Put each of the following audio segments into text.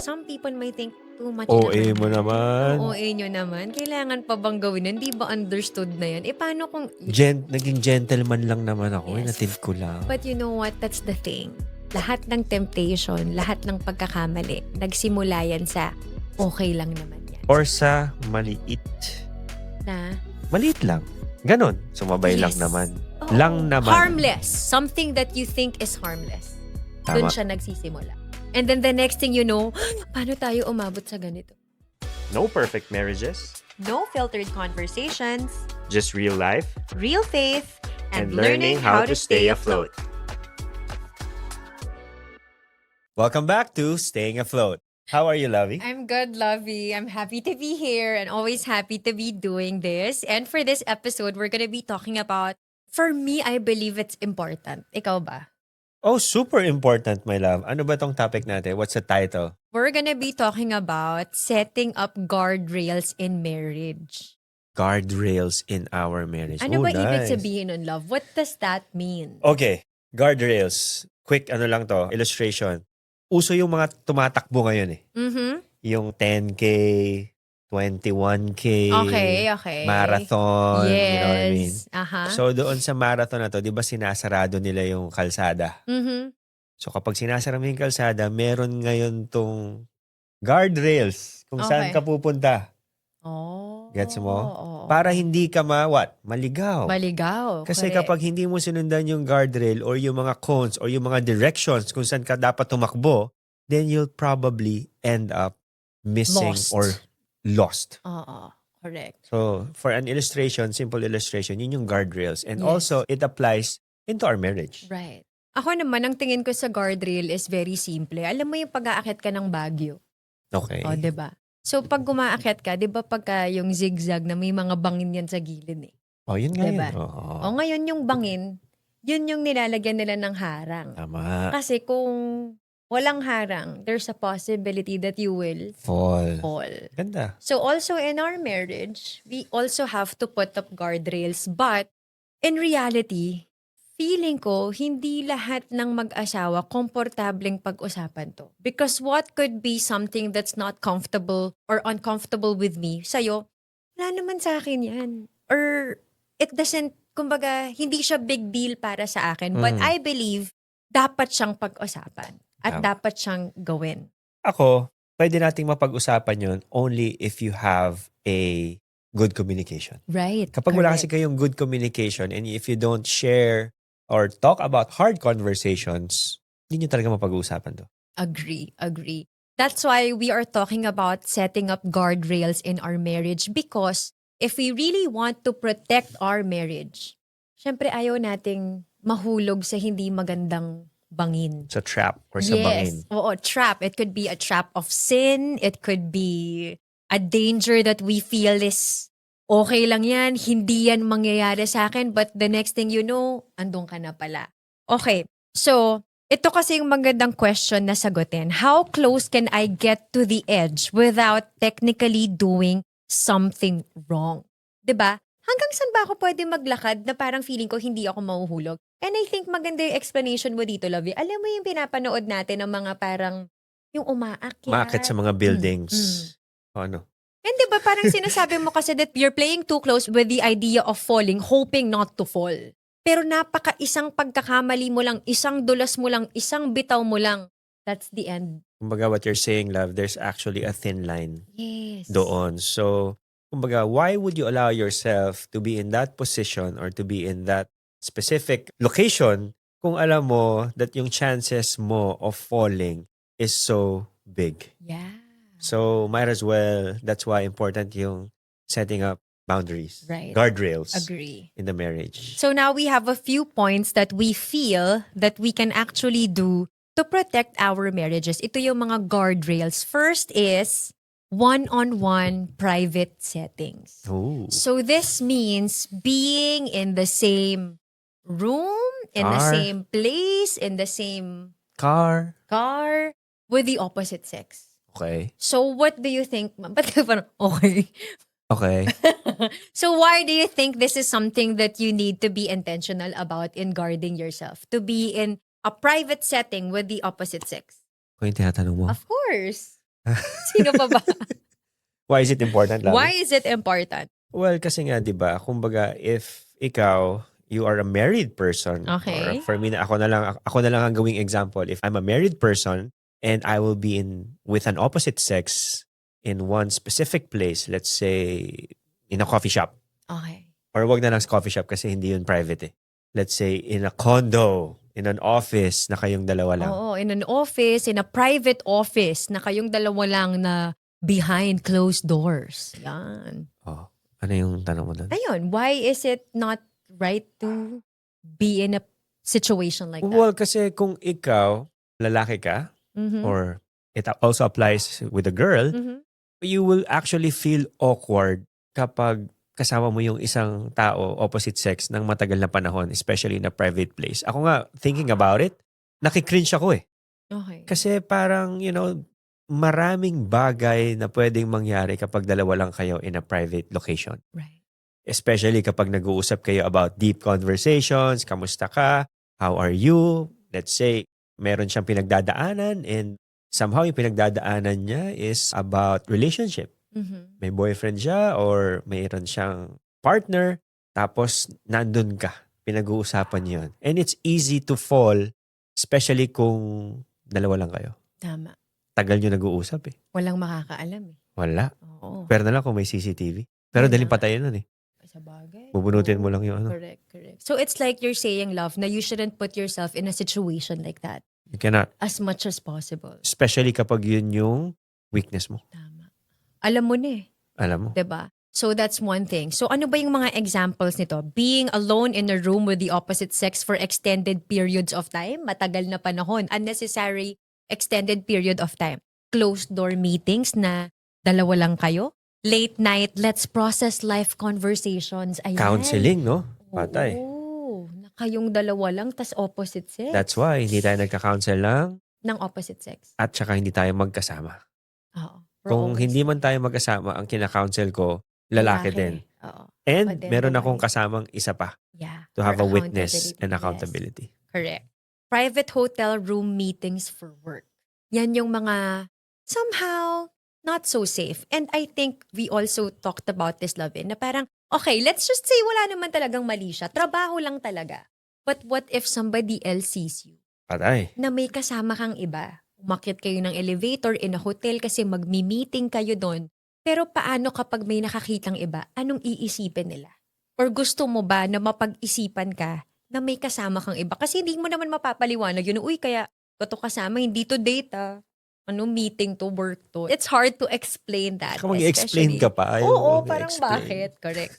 some people might think, too much OA mo naman. naman. OA nyo naman. Kailangan pa bang gawin yun? Di ba understood na yan? Paano kung... Naging gentleman lang naman ako. Yes. Natid ko lang. But you know what? That's the thing. Lahat ng temptation, lahat ng pagkakamali, nagsimula yan sa okay lang naman yan. Or sa maliit. Na? Maliit lang. Ganon. Sumabay lang Yes. naman. Oo. Lang naman. Harmless. Something that you think is harmless. Doon Tama. siya nagsisimula. And then the next thing you know, paano tayo umabot sa ganito? No perfect marriages. No filtered conversations, Just real life. real faith, And learning how to stay afloat. Welcome back to Staying Afloat. How are you, Lovey? I'm good, Lovey. I'm happy to be here and always happy to be doing this. And for this episode, we're going to be talking about, for me, I believe it's important. Ikaw ba? Oh, super important, my love. Ano ba tong topic natin? What's the title? We're going to be talking about setting up guardrails in marriage. Guardrails in our marriage. Ano Oh, ba ibig nice. sabihin nun, love? What does that mean? Okay, guardrails. Quick, ano lang to, illustration. Uso yung mga tumatakbo ngayon eh. Mm-hmm. Yung 10K, 21K, Okay. marathon, Yes. you know what I mean? Aha. So doon sa marathon na to, di ba sinasarado nila yung kalsada? Mm-hmm. So kapag sinasara mo yung kalsada, meron ngayon tong guardrails kung saan Okay. ka pupunta. Oh. Gets mo? Oo. Para hindi ka maligaw. Maligaw. Kasi correct. kapag hindi mo sinundan yung guardrail or yung mga cones or yung mga directions kung saan ka dapat tumakbo, then you'll probably end up missing Lost. or lost. Oo. Correct. So, for an illustration, simple illustration, yun yung guardrails. And Yes. also, it applies into our marriage. Right. Ako naman, ang tingin ko sa guardrail is very simple. Alam mo yung pag-aakyat ka ng Baguio. Okay. O, diba? So, pag gumaakyat ka, di ba pagka yung zigzag na may mga bangin yan sa gilid eh. Oh, yun nga Diba? yun. Oo. O, ngayon yung bangin, yun yung nilalagyan nila ng harang. Tama. Kasi kung walang harang, there's a possibility that you will Fall. fall. Ganda. So also in our marriage, we also have to put up guardrails. But in reality, feeling ko, hindi lahat ng mag-asawa komportableng pag-usapan to. Because what could be something that's not comfortable or uncomfortable with me, sa'yo, wala naman sa akin yan. Or it doesn't, kumbaga, hindi siya big deal para sa akin. But I believe, dapat siyang pag-usapan. At Tama. dapat siyang gawin. Ako, pwede nating mapag-usapan yun only if you have a good communication. Right. Kapag wala kasi correct. kayong good communication and if you don't share or talk about hard conversations, hindi nyo talaga mapag-uusapan to. Agree. That's why we are talking about setting up guardrails in our marriage because if we really want to protect our marriage, syempre ayaw nating mahulog sa hindi magandang bangin. Sa trap or sa bangin. Oo, trap. It could be a trap of sin. It could be a danger that we feel is okay lang yan, hindi yan mangyayari sa akin, but the next thing you know, andun ka na pala. Okay, so ito kasi yung magandang question na sagutin. How close can I get to the edge without technically doing something wrong? 'Di ba? Hanggang saan ba ako pwede maglakad na parang feeling ko hindi ako mahuhulog? And I think maganda yung explanation mo dito, Lovey. Alam mo yung pinapanood natin ng mga parang yung umaakyat. Umaakit sa mga buildings. O ano? And di ba parang sinasabi mo kasi that you're playing too close with the idea of falling, hoping not to fall. Pero isang pagkakamali mo lang, isang dulas mo lang, isang bitaw mo lang. That's the end. Kumbaga what you're saying, love, there's actually a thin line Yes. doon. So, kumbaga, why would you allow yourself to be in that position or to be in that specific location kung alam mo that yung chances mo of falling is so big? Yeah. So, might as well, that's why important yung setting up boundaries, Right. guardrails Agree. in the marriage. So now we have a few points that we feel that we can actually do to protect our marriages. Ito yung mga guardrails. First is one-on-one private settings. Ooh. So this means being in the same room, in the Car. same place, in the same Car. car with the opposite sex. Okay. So what do you think? Ba't ka parang, okay. Okay. So why do you think this is something that you need to be intentional about in guarding yourself? To be in a private setting with the opposite sex? Kung yung tinatanong mo. Of course. Sino pa ba? Why is it important, Labi? Why is it important? Well, kasi nga, di ba, kumbaga, if ikaw, you are a married person, or Okay. for me, ako na lang ang gawing example. If I'm a married person, and I will be with an opposite sex in one specific place, let's say, in a coffee shop. Okay. Or wag na lang sa coffee shop kasi hindi yun private eh. Let's say, in a condo, in an office, na kayong dalawa lang. Oo, in an office, in a private office, na kayong dalawa lang na behind closed doors. Yan. Oh, ano yung tanong mo doon? Ayun, why is it not right to be in a situation like that? Well, kasi kung ikaw, lalaki ka, Mhm. or it also applies with a girl, Mhm. you will actually feel awkward kapag kasama mo yung isang tao, opposite sex, ng matagal na panahon, especially in a private place. Ako nga, thinking about it, nakikringe ako eh. Okay. Kasi parang, maraming bagay na pwedeng mangyari kapag dalawa lang kayo in a private location. Right. Especially kapag nag-uusap kayo about deep conversations, kamusta ka, how are you, let's say, meron siyang pinagdadaanan and somehow yung pinagdadaanan niya is about relationship. Mhm. May boyfriend siya or mayroon siyang partner, tapos nandun ka, pinag-uusapan yun. And it's easy to fall, especially kung dalawa lang kayo. Tama. Tagal nyo nag-uusap eh. Walang makakaalam eh. Wala. Oo. Pero na lang kung may CCTV. Pero Wala. daling patayin nun eh. Sa bagay. Bubunutin Oo. mo lang yung ano. Correct. So it's like you're saying, love, na you shouldn't put yourself in a situation like that You cannot. as much as possible. Especially kapag yun yung weakness mo. Tama. Alam mo na eh. Alam mo. 'Di ba? So that's one thing. So ano ba yung mga examples nito? Being alone in a room with the opposite sex for extended periods of time, matagal na panahon, unnecessary extended period of time. Closed door meetings na dalawa lang kayo. Late night, let's process life conversations. Ayan. Counseling, no? Patay. Oo. Na kayong dalawa lang, tas opposite sex. That's why hindi tayo nagka-counsel lang Ng opposite sex. at saka hindi tayo magkasama. Oo. Kung hindi man tayo magkasama, ang kina-counsel ko, lalaki din. Oo. And But then meron the akong wife. kasamang isa pa Yeah. to have For a witness accountability. and Yes. accountability. Correct. Private hotel room meetings for work. Yan yung mga somehow not so safe. And I think we also talked about this, Lovin, na parang, okay, let's just say wala naman talagang mali siya. Trabaho lang talaga. But what if somebody else sees you? Patay. Na may kasama kang iba. Umakyat kayo ng elevator in a hotel kasi magmi-meeting kayo doon. Pero paano kapag may nakakitang iba? Anong iisipin nila? Or gusto mo ba na mapag-isipan ka na may kasama kang iba? Kasi hindi mo naman mapapaliwanag yun. Uy, kaya ito kasama, hindi to date Ano, meeting to, work to. It's hard to explain that. Saka mag-explain especially- ka pa. Ayaw Oo, mo parang mag-explain. bakit? Correct.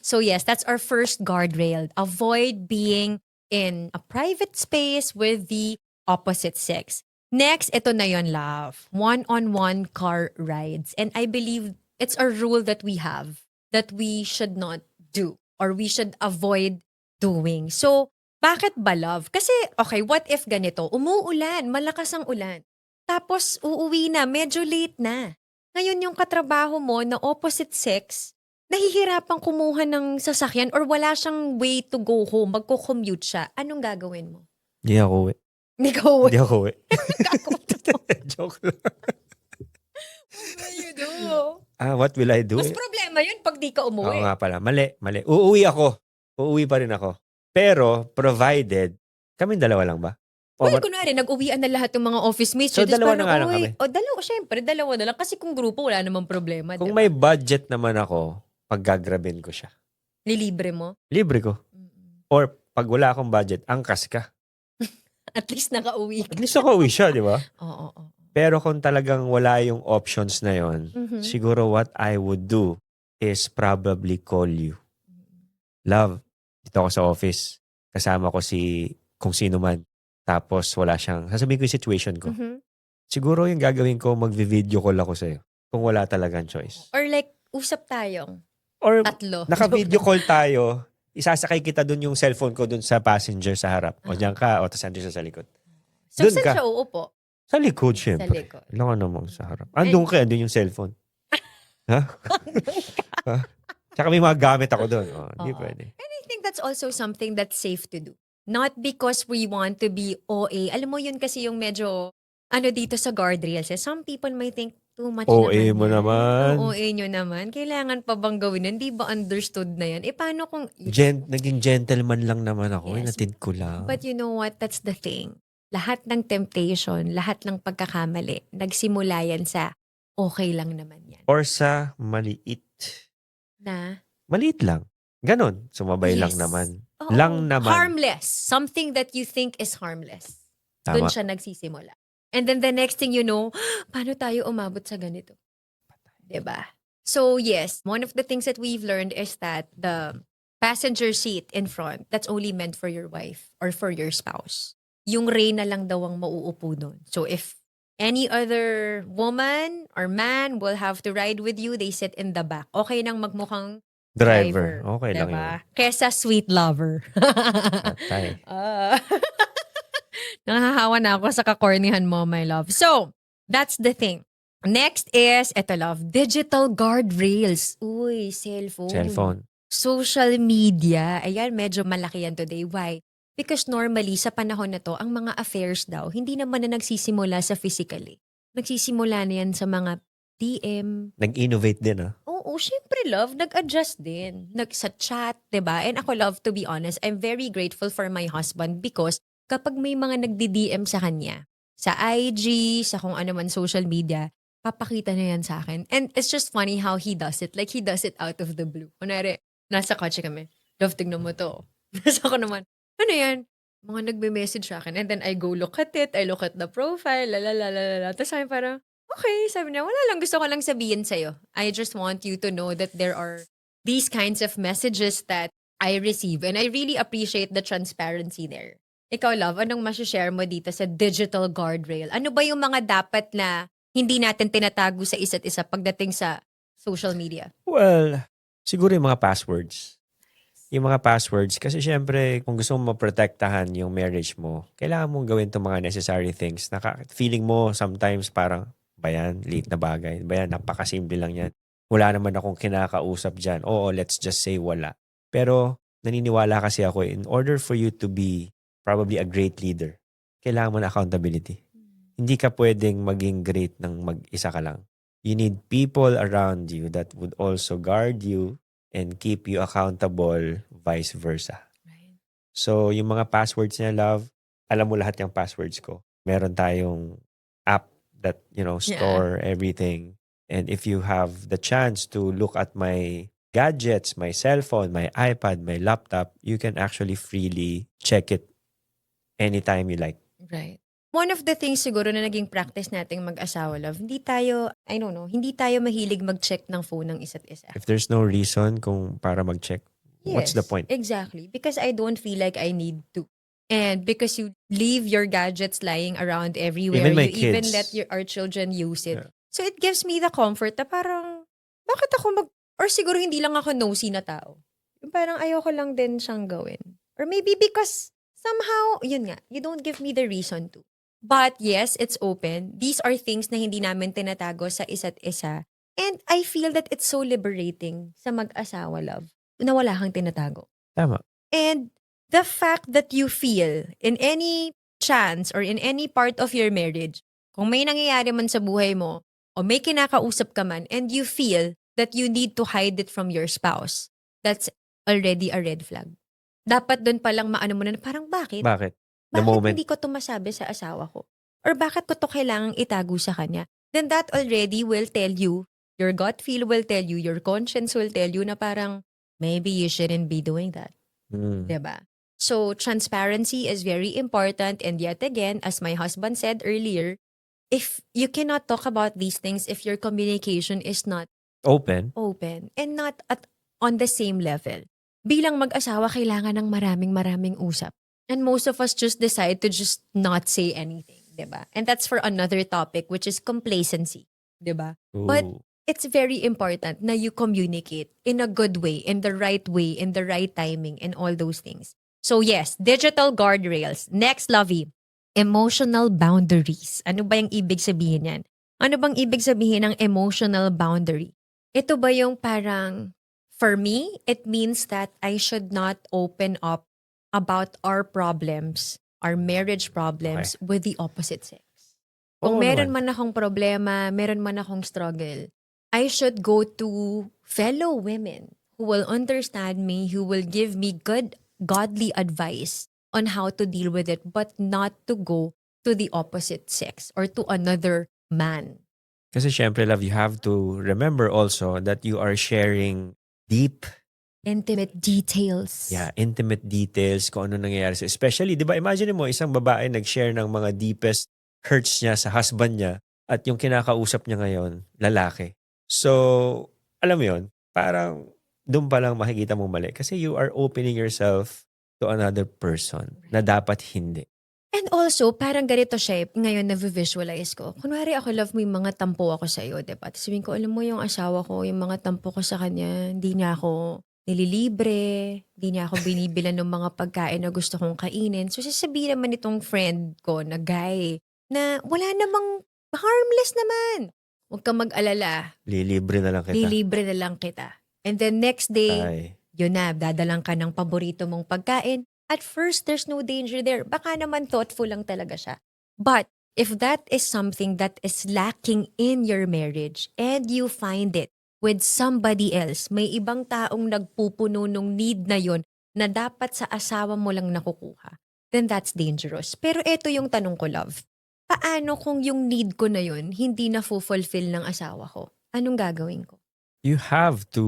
So yes, that's our first guardrail. Avoid being in a private space with the opposite sex. Next, ito na yon, love. One-on-one car rides. And I believe it's a rule that we have that we should not do or we should avoid doing. So, bakit ba, love? Kasi, okay, what if ganito? Umuulan, malakas ang ulan. Tapos, uuwi na, medyo late na. Ngayon, yung katrabaho mo na opposite sex, nahihirapang kumuha ng sasakyan or wala siyang way to go home, magko-commute siya. Anong gagawin mo? Hindi ako uwi. Hindi ka uwi. Hindi ako uwi. Joke lang. What will you do? What will I do? Mas problema yun pag di ka Oo umuwi. nga pala. Mali. Uuwi ako. Uuwi pa rin ako. Pero, provided, kaming dalawa lang ba? O, Well, kunwari, nag-uwian na lahat ng mga office mates. So, Tapos dalawa na parang, nga lang "Uy, kami." dalawa, syempre, dalawa na lang. Kasi kung grupo, wala namang problema. kung diba? may budget naman ako, paggagrabin ko siya. Lilibre mo. Libre ko. Or, pag wala akong budget, angkas ka. At least nakauwi ka. At least nakauwi siya, di ba? Oo. Pero kung talagang wala yung options na yon, Mhm. siguro what I would do is probably call you. Love, dito ako sa office. Kasama ko si kung sino man. Tapos wala siyang, sasabihin ko yung situation ko. Mhm. Siguro yung gagawin ko, magvi-video call ako sa'yo. Kung wala talagang choice. Or like, usap tayong Or tatlo. naka-video call tayo, isasakay kita dun yung cellphone ko dun sa passenger sa harap. O dyan ka, o tas andun siya sa likod. So, Dun saan ka. siya uupo? Sa likod, Sa syempre. likod. Ilan ka namang sa harap. Andun ka, andun yung cellphone. Ha? Ha? Tsaka may mga gamit ako dun. Hindi Oo. pwede. And I think that's also something that's safe to do. Not because we want to be OA. Alam mo yun kasi yung medyo, dito sa guardrails. Some people might think, Too much OA naman mo yan. naman. Ang OA nyo naman. Kailangan pa bang gawin yan? Di ba understood na yan? Eh, paano kung... Naging gentleman lang naman ako. Yes. Natid ko lang. But you know what? That's the thing. Lahat ng temptation, lahat ng pagkakamali, nagsimula yan sa okay lang naman yan. Or sa maliit. Na? Maliit lang. Ganon. Sumabay lang Yes. naman. Oo. Lang naman. Harmless. Something that you think is harmless. Doon Tama. siya nagsisimula. And then the next thing you know, paano tayo umabot sa ganito? Diba? So yes, one of the things that we've learned is that the passenger seat in front, that's only meant for your wife or for your spouse. Yung reyna lang daw ang mauupo doon. So if any other woman or man will have to ride with you, they sit in the back. Okay nang magmukhang Driver. Okay lang yun. diba? Kesa sweet lover. Patay. Nangahawa na ako sa kakornihan mo, my love. So, that's the thing. Next is, eto love, digital guardrails. Uy, Cellphone. Social media. Ayan, medyo malaki yan today. Why? Because normally, sa panahon na to, ang mga affairs daw, hindi naman na nagsisimula sa physically. Nagsisimula na yan sa mga DM. Nag-innovate din Oo, syempre love, nag-adjust din. Sa chat, 'di ba? And ako love, to be honest, I'm very grateful for my husband because kapag may mga nagdi-DM sa kanya, sa IG, sa kung ano man social media, papakita na yan sa akin. And it's just funny how he does it. Like he does it out of the blue. Kunwari, nasa kotse kami, love, tignan mo to. Nasa ako naman, ano yan? Mga nagbe-message sa akin. And then I go look at it, I look at the profile, lalalala. Tapos sabi parang, okay, sabi niya, wala lang, gusto ko lang sabihin sa'yo. I just want you to know that there are these kinds of messages that I receive. And I really appreciate the transparency there. Ikaw, love, anong masashare mo dito sa digital guardrail? Ano ba yung mga dapat na hindi natin tinatago sa isa't isa pagdating sa social media? Well, siguro yung mga passwords. Yung mga passwords, kasi syempre, kung gusto mo maprotektahan yung marriage mo, kailangan mong gawin itong mga necessary things. Feeling mo sometimes parang, bayan, liit na bagay. Bayan, napakasimple lang yan. Wala naman akong kinakausap dyan. Oo, let's just say wala. Pero, naniniwala kasi ako, in order for you to be probably a great leader, kailangan mo na accountability. Hindi ka pwedeng maging great ng mag-isa ka lang. You need people around you that would also guard you and keep you accountable, vice versa. Right. So, yung mga passwords niya, love, alam mo lahat yung passwords ko. Meron tayong app that, store everything. And if you have the chance to look at my gadgets, my cell phone, my iPad, my laptop, you can actually freely check it anytime you like. Right. One of the things siguro na naging practice nating mag-asawa, love, hindi tayo mahilig mag-check ng phone ng isa't isa. If there's no reason kung para mag-check, what's the point? Exactly. Because I don't feel like I need to. And because you leave your gadgets lying around everywhere, Even my you even kids. let our children use it. Yeah. So it gives me the comfort na parang, bakit ako or siguro hindi lang ako nosy na tao. Yung parang ayoko lang din siyang gawin. Or maybe because somehow, yun nga, you don't give me the reason to. But yes, it's open. These are things na hindi namin tinatago sa isa't isa. And I feel that it's so liberating sa mag-asawa, love, na wala kang tinatago. Tama. And the fact that you feel in any chance or in any part of your marriage, kung may nangyayari man sa buhay mo, o may kinakausap ka man, and you feel that you need to hide it from your spouse, that's already a red flag. Dapat doon palang maano mo na parang bakit? Bakit? The Bakit moment. hindi ko to masabi sa asawa ko? Or bakit ko to kailangang itago sa kanya? Then that already will tell you, your gut feel will tell you, your conscience will tell you na parang, maybe you shouldn't be doing that. Diba? So, transparency is very important. And yet again, as my husband said earlier, if you cannot talk about these things, if your communication is not Open. and not on the same level, bilang mag-asawa, kailangan ng maraming usap. And most of us just decide to just not say anything, diba? And that's for another topic, which is complacency, diba? But Ooh. it's very important na you communicate in a good way, in the right timing, and all those things. So yes, digital guardrails. Next, Lovey, emotional boundaries. Ano ba yung ibig sabihin yan? Ano bang ibig sabihin ng emotional boundary? Ito ba yung parang, for me, it means that I should not open up about our problems, our marriage problems with the opposite sex. Kung Oo meron naman. man akong problema, meron man akong struggle, I should go to fellow women who will understand me, who will give me good, godly advice on how to deal with it, but not to go to the opposite sex or to another man. Kasi syempre, love, you have to remember also that you are sharing deep, Intimate details. intimate details kung ano nangyayari sa. Especially, di ba, imagine mo, isang babae nag-share ng mga deepest hurts niya sa husband niya at yung kinakausap niya ngayon, lalaki. So, alam mo yun, parang doon pa lang makikita mo mali. Kasi you are opening yourself to another person na dapat hindi. And also, parang ganito siya ngayon na-visualize ko. Kunwari ako, love mo yung mga tampo ako sa'yo, diba? Tapos sabihin ko, alam mo yung asawa ko, yung mga tampo ko sa kanya, hindi niya ako nililibre, hindi niya ako binibilan ng mga pagkain na gusto kong kainin. So, sasabihin naman itong friend ko na guy, na wala namang harmless naman. Huwag kang mag-alala. Lilibre na lang kita. Lilibre na lang kita. And then next day, Ay. yun na, dadalang ka ng paborito mong pagkain. At first, there's no danger there. Baka naman thoughtful lang talaga siya. But if that is something that is lacking in your marriage and you find it with somebody else, may ibang taong nagpupuno nung need na yon na dapat sa asawa mo lang nakukuha, then that's dangerous. Pero eto yung tanong ko, love. Paano kung yung need ko na yon hindi na fulfill ng asawa ko? Anong gagawin ko? You have to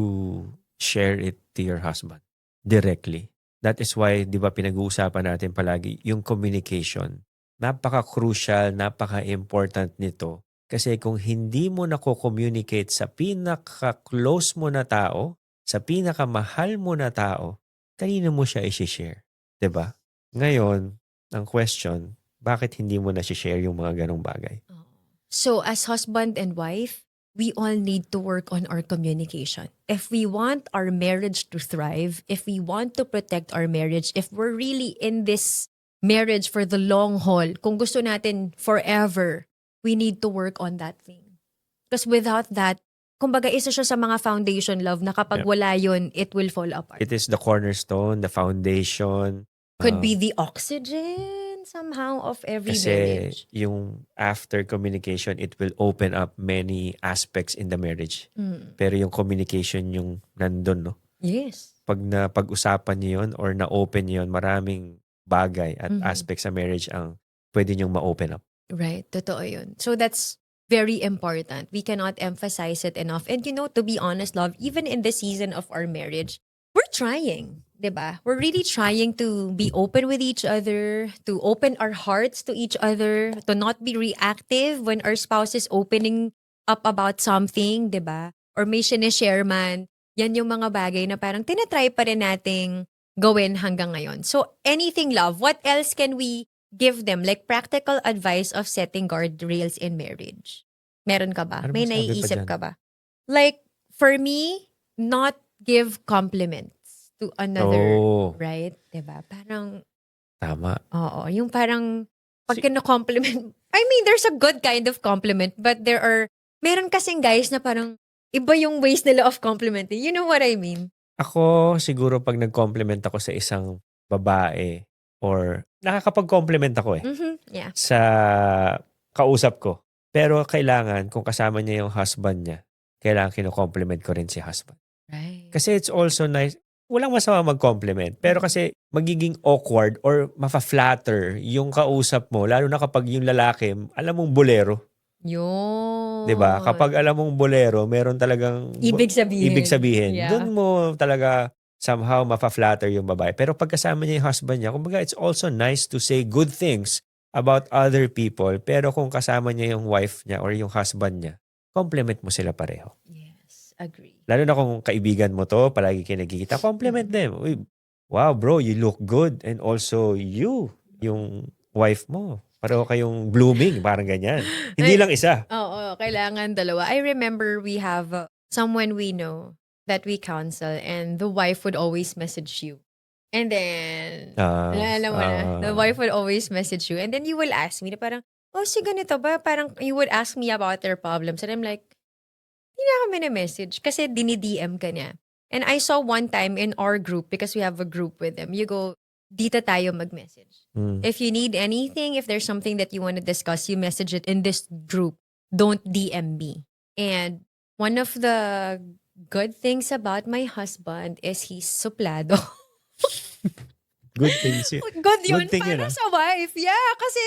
share it to your husband directly. That is why, di ba, pinag-uusapan natin palagi yung communication. Napaka-crucial, napaka-important nito. Kasi kung hindi mo nako-communicate sa pinaka-close mo na tao, sa pinaka-mahal mo na tao, kanino mo siya i-share? Di ba? Ngayon, ang question, bakit hindi mo na share yung mga ganong bagay? So as husband and wife, we all need to work on our communication. If we want our marriage to thrive, if we want to protect our marriage, if we're really in this marriage for the long haul, kung gusto natin forever, we need to work on that thing. Because without that, kumbaga isa siya sa mga foundation, love, na kapag wala yun, it will fall apart. It is the cornerstone, the foundation. Could be the oxygen somehow of every Kasi marriage. yung after communication, it will open up many aspects in the marriage. Pero yung communication yung nandun, no? Yes. Pag napag-usapan niyo yun or na-open niyo yun, maraming bagay at aspects sa marriage ang pwede niyong ma-open up. Right. Totoo yun. So that's very important. We cannot emphasize it enough. And to be honest, love, even in the season of our marriage, we're trying. Diba? We're really trying to be open with each other, to open our hearts to each other, to not be reactive when our spouse is opening up about something, diba? Or may sinishare man. Yan yung mga bagay na parang tinatry pa rin nating gawin hanggang ngayon. So anything, love, what else can we give them? Like practical advice of setting guardrails in marriage. Meron ka ba? Ano May masabi pa naiisip dyan? ka ba? Like, for me, not give compliments to another, Oh, right? Diba? Parang, tama. oo, yung parang, pag kina-compliment, I mean, there's a good kind of compliment, but meron kasing guys na parang, iba yung ways nila of complimenting. You know what I mean? Ako, siguro pag nag-compliment ako sa isang babae or nakakapag-compliment ako Yeah. sa kausap ko. Pero kailangan, kung kasama niya yung husband niya, kailangan kino-compliment ko rin si husband. Right. Kasi it's also nice, walang masama mag-compliment. Pero kasi magiging awkward or mafa-flatter yung kausap mo, lalo na kapag yung lalaki, alam mong bolero. Yun. 'Di ba? Kapag alam mong bolero, meron talagang Ibig sabihin. Yeah. Doon mo talaga somehow mafa-flatter yung babae. Pero pag kasama niya yung husband niya, kumbaga it's also nice to say good things about other people. Pero kung kasama niya yung wife niya or yung husband niya, compliment mo sila pareho. Yes, agree. Lalo na kung kaibigan mo to, palagi kayo nagkikita, compliment them. Uy, wow bro, you look good. And also you, yung wife mo, pareho kayong blooming, parang ganyan. Hindi lang isa. Oo, kailangan dalawa. I remember we have someone we know that we counsel and the wife would always message you. And then, alam mo na, the wife would always message you. And then you will ask me na parang, oh, si ganito ba? Parang you would ask me about their problems. And I'm like, hindi na kami na-message kasi dinidm ka niya. And I saw one time in our group, because we have a group with them, you go, dito tayo mag-message. Mm. If you need anything, if there's something that you want to discuss, you message it in this group. Don't DM me. And one of the good things about my husband is he's suplado. Good things yun. Good yun Good thing para yun, ah. sa wife. Yeah, kasi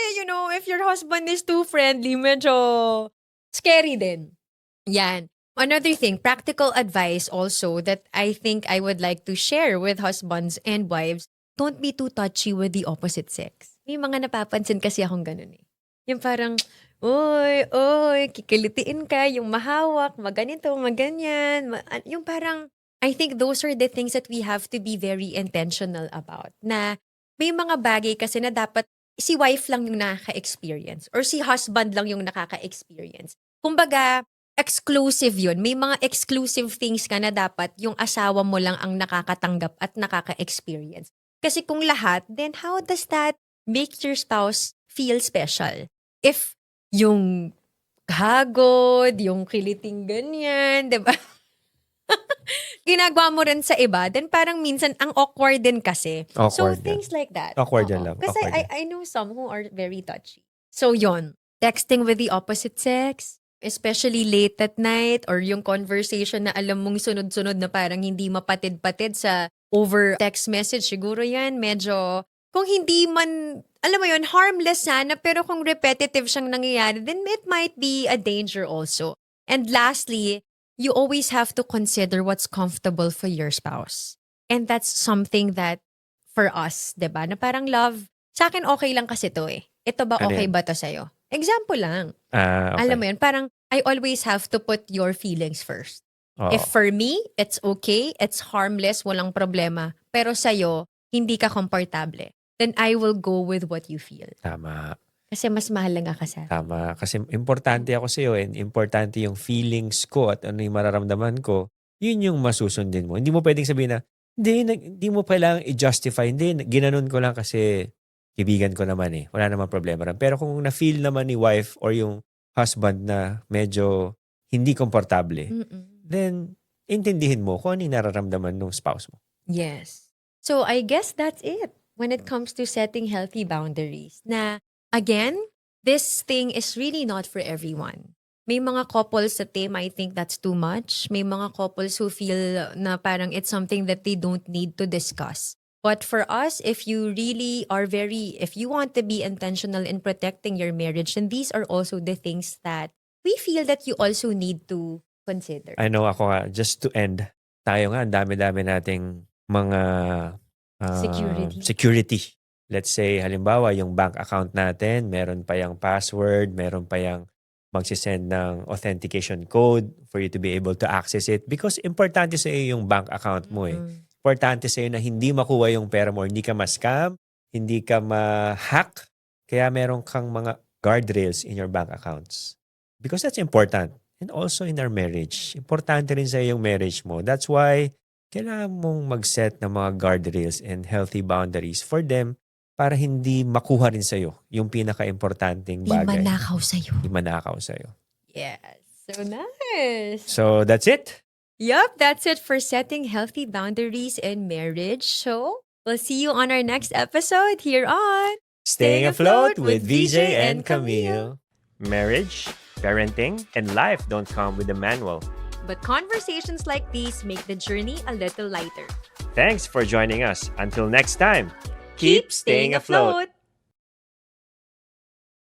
if your husband is too friendly, medyo scary din. Yan. Another thing, practical advice also that I think I would like to share with husbands and wives, don't be too touchy with the opposite sex. May mga napapansin kasi akong ganun eh. Yung parang, oy, kikilitiin ka, yung mahawak, maganito, maganyan. Yung parang, I think those are the things that we have to be very intentional about. Na may mga bagay kasi na dapat si wife lang yung nakaka-experience or si husband lang yung nakaka-experience. Kumbaga, exclusive yun. May mga exclusive things ka na dapat yung asawa mo lang ang nakakatanggap at nakaka-experience. Kasi kung lahat, then how does that make your spouse feel special? If yung hagod, yung kiliting ganyan, diba? Ginagawa mo rin sa iba, then parang minsan ang awkward din kasi. So Awkward yan. things like that. Awkward Oo. yan, love. Kasi Awkward yan. I know some who are very touchy. So yon, texting with the opposite sex, especially late at night, or yung conversation na alam mong sunod-sunod na parang hindi mapatid-patid sa over text message, siguro yan medyo, kung hindi man, alam mo yun, harmless sana, pero kung repetitive siyang nangyayari, then it might be a danger also. And lastly, you always have to consider what's comfortable for your spouse. And that's something that, for us, diba, na parang love, sa akin okay lang kasi to eh. Ito ba Ano okay yan? ba to sa'yo? Example lang. Okay. Alam mo yun, parang I always have to put your feelings first. Oo. If for me, it's okay, it's harmless, walang problema. Pero sa'yo, hindi ka komportable. Then I will go with what you feel. Tama. Kasi mas mahal lang ka sa Tama. Kasi importante ako sa'yo and importante yung feelings ko at ano yung mararamdaman ko. Yun yung masusundin mo. Hindi mo pwedeng sabihin na, hindi mo kailangang i-justify. Hindi, ginanon ko lang kasi kaibigan ko naman eh. Wala namang problema rin. Pero kung na-feel naman ni wife or yung husband na medyo hindi komportable, then intindihin mo kung ano yung nararamdaman ng spouse mo. Yes. So I guess that's it when it comes to setting healthy boundaries. Na, again, this thing is really not for everyone. May mga couples that they might think that's too much. May mga couples who feel na parang it's something that they don't need to discuss. But for us, if you really are if you want to be intentional in protecting your marriage, then these are also the things that we feel that you also need to consider. I know ako nga, just to end, tayo nga, ang dami-dami nating mga security. Let's say, halimbawa, yung bank account natin, meron pa yung password, meron pa yung magsisend ng authentication code for you to be able to access it. Because importante sa iyo yung bank account mo eh. Importante sa iyo na hindi makuha yung pera mo, hindi ka ma-scam, hindi ka ma-hack. Kaya meron kang mga guardrails in your bank accounts. Because that's important. And also in our marriage. Importante rin sa iyo yung marriage mo. That's why kailangan mong mag-set ng mga guardrails and healthy boundaries for them para hindi makuha rin sa iyo yung pinaka-importanting bagay. Di manakaw sa'yo. Yes. So nice. So that's it. Yup, that's it for setting healthy boundaries in marriage. So we'll see you on our next episode here on Staying Afloat with VJ and Camille. Marriage, parenting, and life don't come with a manual. But conversations like these make the journey a little lighter. Thanks for joining us. Until next time, Keep staying afloat.